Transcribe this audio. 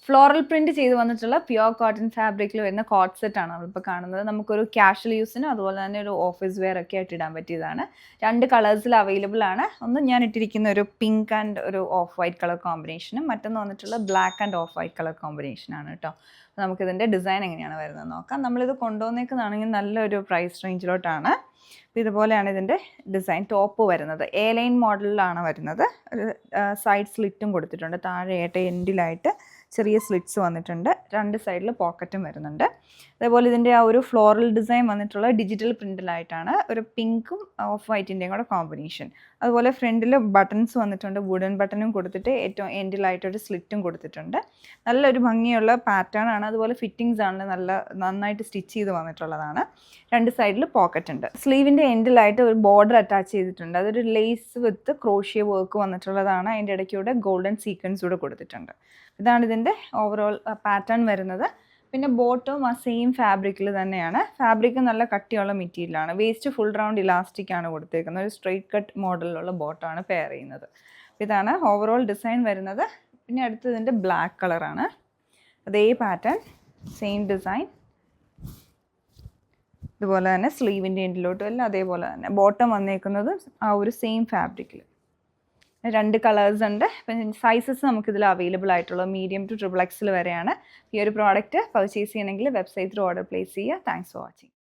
Floral print ചെയ്ത് വന്നിട്ടുള്ള pure cotton ഫാബ്രിക്കിൽ വരുന്ന കോട്ട് സെറ്റ് ആണ് നമ്മളിപ്പോൾ കാണുന്നത്. നമുക്കൊരു കാഷ്വൽ യൂസിനും അതുപോലെ തന്നെ ഒരു ഓഫീസ് വെയർ ഒക്കെ ആയിട്ട് ഇടാൻ പറ്റിയതാണ്. 2 കളേഴ്സിൽ അവൈലബിൾ ആണ്. ഒന്ന് ഞാൻ ഇട്ടിരിക്കുന്ന ഒരു പിങ്ക് ആൻഡ് ഒരു ഓഫ് വൈറ്റ് കളർ കോമ്പിനേഷനും മറ്റൊന്ന് വന്നിട്ടുള്ള black and of white colour കോമ്പിനേഷനാണ് കേട്ടോ. നമുക്കിതിൻ്റെ ഡിസൈൻ എങ്ങനെയാണ് വരുന്നത് നോക്കാം. നമ്മളിത് കൊണ്ടുവന്നേക്കുന്നതാണെങ്കിൽ നല്ലൊരു പ്രൈസ് റേഞ്ചിലോട്ടാണ്. ഇതുപോലെയാണ് ഇതിൻ്റെ ഡിസൈൻ. ടോപ്പ് വരുന്നത് എ ലൈൻ മോഡലിലാണ് വരുന്നത്. ഒരു സൈഡ് സ്ലിറ്റും കൊടുത്തിട്ടുണ്ട്. താഴെയായിട്ട് എൻഡിലായിട്ട് ചെറിയ സ്ലിറ്റ്സ് വന്നിട്ടുണ്ട്. 2 സൈഡിൽ പോക്കറ്റും വരുന്നുണ്ട്. അതേപോലെ ഇതിൻ്റെ ആ ഒരു ഫ്ലോറൽ ഡിസൈൻ വന്നിട്ടുള്ള ഡിജിറ്റൽ പ്രിൻറ്റിലായിട്ടാണ്. ഒരു പിങ്കും ഓഫ് വൈറ്റിൻ്റെയും കൂടെ കോമ്പിനേഷൻ. അതുപോലെ ഫ്രണ്ടിൽ ബട്ടൺസ് വന്നിട്ടുണ്ട്. വുഡൻ ബട്ടണും കൊടുത്തിട്ട് ഏറ്റവും എൻഡിലായിട്ടൊരു സ്ലിറ്റും കൊടുത്തിട്ടുണ്ട്. നല്ലൊരു ഭംഗിയുള്ള പാറ്റേൺ ആണ്. അതുപോലെ ഫിറ്റിങ്സ് ആണ് നന്നായിട്ട് സ്റ്റിച്ച് ചെയ്ത് വന്നിട്ടുള്ളതാണ്. 2 സൈഡിൽ പോക്കറ്റ് ഉണ്ട്. സ്ലീവിൻ്റെ എൻഡിലായിട്ട് ഒരു ബോർഡർ അറ്റാച്ച് ചെയ്തിട്ടുണ്ട്. അതൊരു ലേസ് വിത്ത് ക്രോഷ്യ വർക്ക് വന്നിട്ടുള്ളതാണ്. അതിൻ്റെ ഇടയ്ക്കൂടെ ഗോൾഡൻ സീക്വൻസ് കൂടെ കൊടുത്തിട്ടുണ്ട്. ഇതാണ് ഇതിൻ്റെ ഓവറോൾ പാറ്റേൺ വരുന്നത്. പിന്നെ ബോട്ടവും ആ സെയിം ഫാബ്രിക്കിൽ തന്നെയാണ്. ഫാബ്രിക് നല്ല കട്ടിയുള്ള മെറ്റീരിയലാണ്. വേസ്റ്റ് ഫുൾ റൗണ്ട് ഇലാസ്റ്റിക് ആണ് കൊടുത്തേക്കുന്നത്. ഒരു സ്ട്രെയിറ്റ് കട്ട് മോഡലിലുള്ള ബോട്ടാണ് പെയർ ചെയ്യുന്നത്. ഇതാണ് ഓവറോൾ ഡിസൈൻ വരുന്നത്. പിന്നെ അടുത്തതിൻ്റെ ബ്ലാക്ക് കളറാണ്. അതേ പാറ്റേൺ, സെയിം ഡിസൈൻ. ഇതുപോലെ തന്നെ സ്ലീവിൻ്റെ എൻഡിലോട്ടും എല്ലാം അതേപോലെ തന്നെ. ബോട്ടം വന്നേക്കുന്നത് ആ ഒരു സെയിം ഫാബ്രിക്കിൽ. 2 കളേഴ്സ് ഉണ്ട്. പിന്നെ സൈസസ് നമുക്കിതിൽ അവൈലബിൾ ആയിട്ടുള്ളത് മീഡിയം ടു XXL വരെയാണ്. ഈ ഒരു പ്രോഡക്റ്റ് പർച്ചേസ് ചെയ്യണമെങ്കിൽ വെബ്സൈറ്റ് ത്രൂ ഓർഡർ പ്ലേസ് ചെയ്യുക. Thanks for watching.